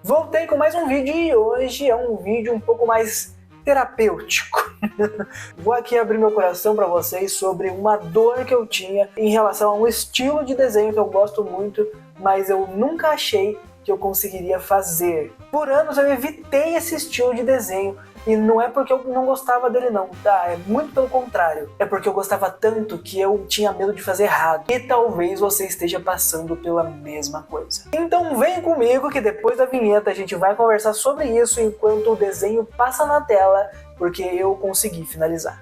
Voltei com mais um vídeo e hoje é um vídeo um pouco mais terapêutico. Vou aqui abrir meu coração para vocês sobre uma dor que eu tinha em relação a um estilo de desenho que eu gosto muito, mas eu nunca achei que eu conseguiria fazer. Por anos eu evitei esse estilo de desenho. E não é porque eu não gostava dele não, tá? É muito pelo contrário. É porque eu gostava tanto que eu tinha medo de fazer errado. E talvez você esteja passando pela mesma coisa. Então vem comigo que depois da vinheta a gente vai conversar sobre isso enquanto o desenho passa na tela, porque eu consegui finalizar.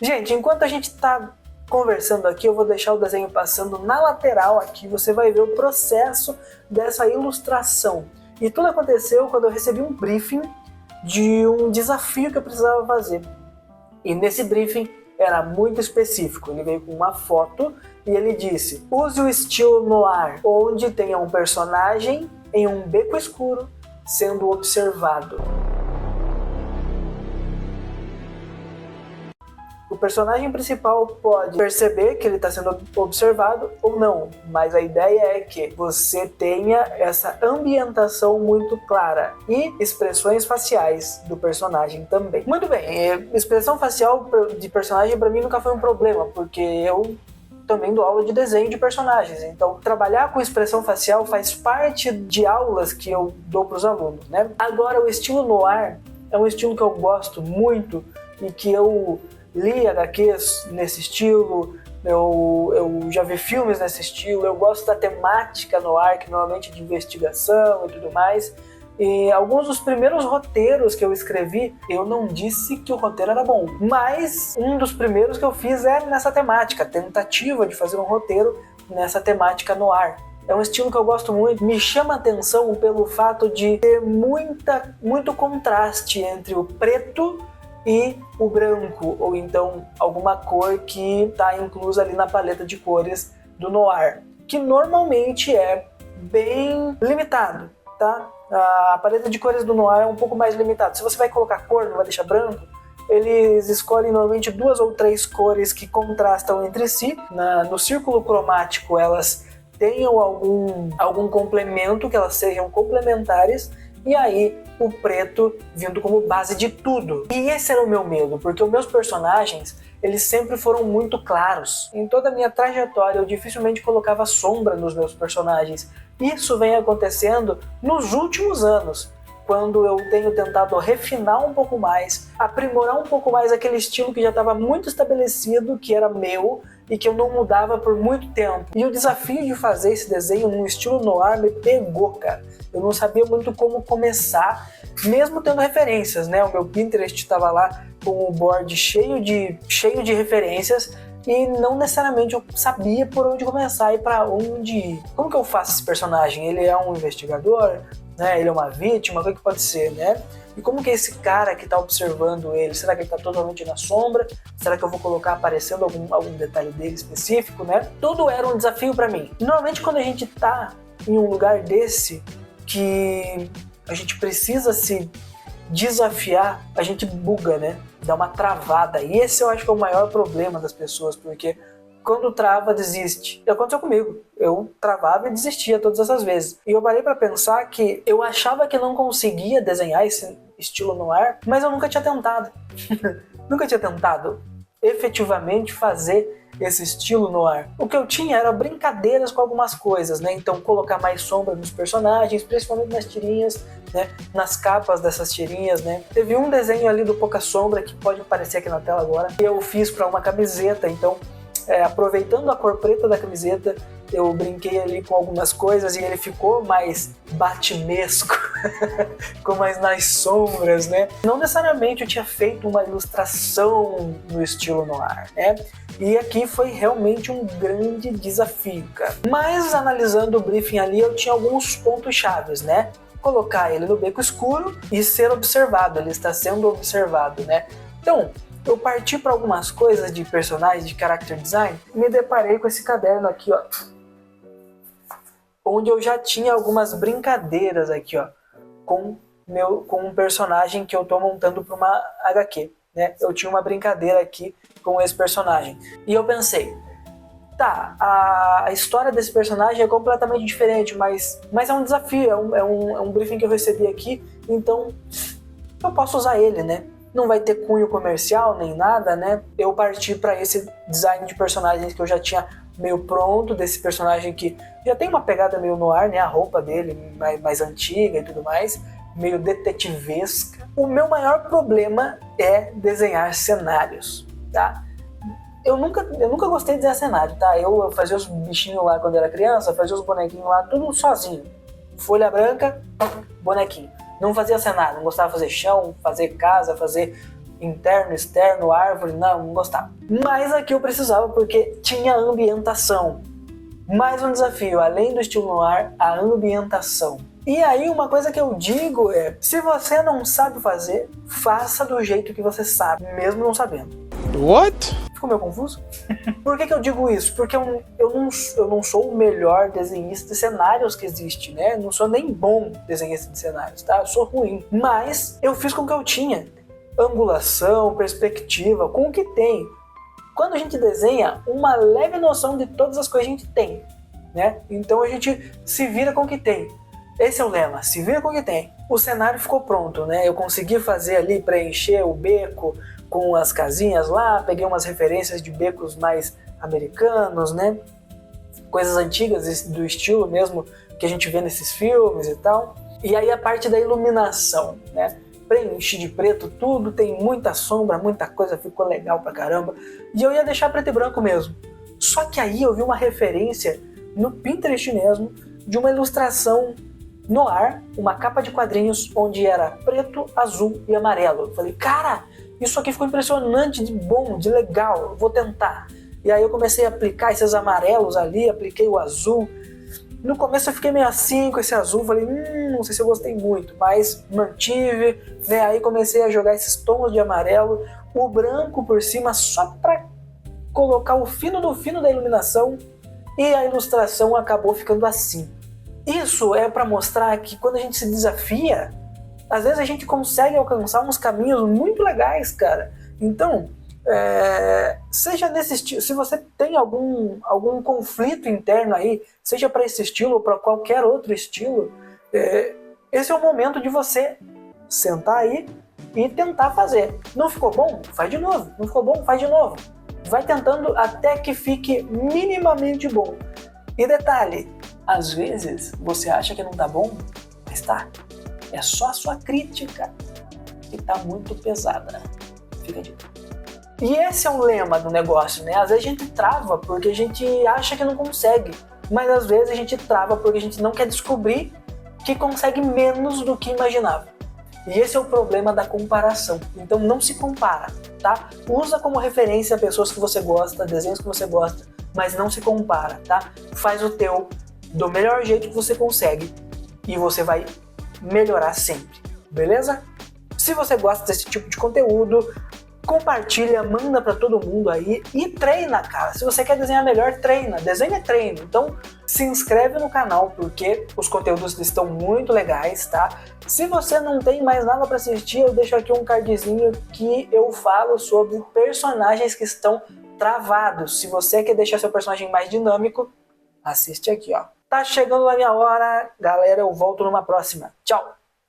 Gente, enquanto a gente tá conversando aqui, eu vou deixar o desenho passando na lateral aqui, você vai ver o processo dessa ilustração. E tudo aconteceu quando eu recebi um briefing de um desafio que eu precisava fazer. E nesse briefing era muito específico, ele veio com uma foto e ele disse: use o estilo noir, onde tenha um personagem em um beco escuro sendo observado. O personagem principal pode perceber que ele está sendo observado ou não, mas a ideia é que você tenha essa ambientação muito clara e expressões faciais do personagem também. Muito bem, expressão facial de personagem para mim nunca foi um problema, porque eu também dou aula de desenho de personagens, então trabalhar com expressão facial faz parte de aulas que eu dou para os alunos, né? Agora, o estilo noir é um estilo que eu gosto muito e que eu li HQs nesse estilo, eu já vi filmes nesse estilo, eu gosto da temática noir, que normalmente é de investigação e tudo mais. E alguns dos primeiros roteiros que eu escrevi, eu não disse que o roteiro era bom, mas um dos primeiros que eu fiz é nessa temática, tentativa de fazer um roteiro nessa temática noir. É um estilo que eu gosto muito, me chama a atenção pelo fato de ter muito contraste entre o preto e o branco, ou então alguma cor que está inclusa ali na paleta de cores do noir, que normalmente é bem limitado, tá? A paleta de cores do noir é um pouco mais limitada. Se você vai colocar cor, não vai deixar branco, eles escolhem normalmente 2 ou 3 cores que contrastam entre si. No círculo cromático elas tenham algum complemento, que elas sejam complementares, e aí o preto vindo como base de tudo. E esse era o meu medo, porque os meus personagens, eles sempre foram muito claros. Em toda a minha trajetória eu dificilmente colocava sombra nos meus personagens. Isso vem acontecendo nos últimos anos, quando eu tenho tentado refinar um pouco mais, aprimorar um pouco mais aquele estilo que já estava muito estabelecido, que era meu, e que eu não mudava por muito tempo. E o desafio de fazer esse desenho num estilo noir me pegou, cara. Eu não sabia muito como começar, mesmo tendo referências, né? O meu Pinterest estava lá com o board cheio de referências, e não necessariamente eu sabia por onde começar e para onde ir. Como que eu faço esse personagem? Ele é um investigador? Né? Ele é uma vítima? O que pode ser, né? E como que é esse cara que está observando ele? Será que ele está totalmente na sombra? Será que eu vou colocar aparecendo algum detalhe dele específico, né? Tudo era um desafio para mim. Normalmente quando a gente está em um lugar desse, que a gente precisa se desafiar, a gente buga, né? Dá uma travada. E esse eu acho que é o maior problema das pessoas, porque quando trava, desiste. E aconteceu comigo. Eu travava e desistia todas essas vezes. E eu parei para pensar que eu achava que não conseguia desenhar esse estilo noir, mas eu nunca tinha tentado. Nunca tinha tentado efetivamente fazer esse estilo noir. O que eu tinha era brincadeiras com algumas coisas, né? Então colocar mais sombra nos personagens, principalmente nas tirinhas, né? Nas capas dessas tirinhas, né? Teve um desenho ali do Pouca Sombra que pode aparecer aqui na tela agora, que eu fiz para uma camiseta, então aproveitando a cor preta da camiseta, eu brinquei ali com algumas coisas e ele ficou mais batimesco, ficou mais nas sombras, né? Não necessariamente eu tinha feito uma ilustração no estilo noir, né? E aqui foi realmente um grande desafio, cara. Mas analisando o briefing ali, eu tinha alguns pontos chaves, né? Colocar ele no beco escuro e ser observado, ele está sendo observado, né? Então, eu parti para algumas coisas de personagens, de character design, e me deparei com esse caderno aqui, ó, onde eu já tinha algumas brincadeiras aqui, ó, com um personagem que eu tô montando para uma HQ, né? Eu tinha uma brincadeira aqui com esse personagem. E eu pensei, Tá, a história desse personagem é completamente diferente, mas é um desafio, é um briefing que eu recebi aqui, então eu posso usar ele, né? Não vai ter cunho comercial nem nada, né? Eu parti para esse design de personagens que eu já tinha meio pronto, desse personagem que já tem uma pegada meio no ar, né? A roupa dele mais antiga e tudo mais, meio detetivesca. O meu maior problema é desenhar cenários, tá? Eu nunca gostei de desenhar cenário, tá? Eu fazia os bichinhos lá quando era criança, fazia os bonequinhos lá, tudo sozinho. Folha branca, bonequinho. Não fazia cenário, não gostava de fazer chão, fazer casa, fazer interno, externo, árvore, não gostava. Mas aqui eu precisava porque tinha ambientação. Mais um desafio, além do estilo noir, a ambientação. E aí uma coisa que eu digo é, se você não sabe fazer, faça do jeito que você sabe, mesmo não sabendo. What? Ficou meio confuso? Por que eu digo isso? Porque eu não sou o melhor desenhista de cenários que existe, né? Não sou nem bom desenhista de cenários, tá? Eu sou ruim. Mas eu fiz com o que eu tinha. Angulação, perspectiva, com o que tem. Quando a gente desenha, uma leve noção de todas as coisas a gente tem, né? Então a gente se vira com o que tem. Esse é o lema, se vira com o que tem. O cenário ficou pronto, né? Eu consegui fazer ali, preencher o beco com as casinhas lá, peguei umas referências de becos mais americanos, né? Coisas antigas do estilo mesmo que a gente vê nesses filmes e tal. E aí a parte da iluminação, né? Preenchi de preto tudo, tem muita sombra, muita coisa, ficou legal pra caramba. E eu ia deixar preto e branco mesmo. Só que aí eu vi uma referência no Pinterest mesmo de uma ilustração no ar, uma capa de quadrinhos onde era preto, azul e amarelo. Eu falei, cara, isso aqui ficou impressionante, de bom, de legal, eu vou tentar. E aí eu comecei a aplicar esses amarelos ali, apliquei o azul. No começo eu fiquei meio assim com esse azul, falei, não sei se eu gostei muito, mas mantive, né? Aí comecei a jogar esses tons de amarelo, o branco por cima só para colocar o fino do fino da iluminação, e a ilustração acabou ficando assim. Isso é para mostrar que quando a gente se desafia, às vezes a gente consegue alcançar uns caminhos muito legais, cara. Então, seja nesse estilo, se você tem algum conflito interno aí, seja para esse estilo ou para qualquer outro estilo, esse é o momento de você sentar aí e tentar fazer. Não ficou bom? Faz de novo. Não ficou bom? Faz de novo. Vai tentando até que fique minimamente bom. E detalhe, às vezes você acha que não tá bom, mas tá. É só a sua crítica que tá muito pesada. Fica de boa. E esse é o lema do negócio, né? Às vezes a gente trava porque a gente acha que não consegue, mas às vezes a gente trava porque a gente não quer descobrir que consegue menos do que imaginava. E esse é o problema da comparação. Então não se compara, tá? Usa como referência pessoas que você gosta, desenhos que você gosta, mas não se compara, tá? Faz o teu do melhor jeito que você consegue e você vai melhorar sempre, beleza? Se você gosta desse tipo de conteúdo, compartilha, manda pra todo mundo aí e treina, cara. Se você quer desenhar melhor, treina. Desenho é treino. Então, se inscreve no canal porque os conteúdos estão muito legais, tá? Se você não tem mais nada pra assistir, eu deixo aqui um cardzinho que eu falo sobre personagens que estão travados. Se você quer deixar seu personagem mais dinâmico, assiste aqui, ó. Tá chegando a minha hora, galera. Eu volto numa próxima. Tchau!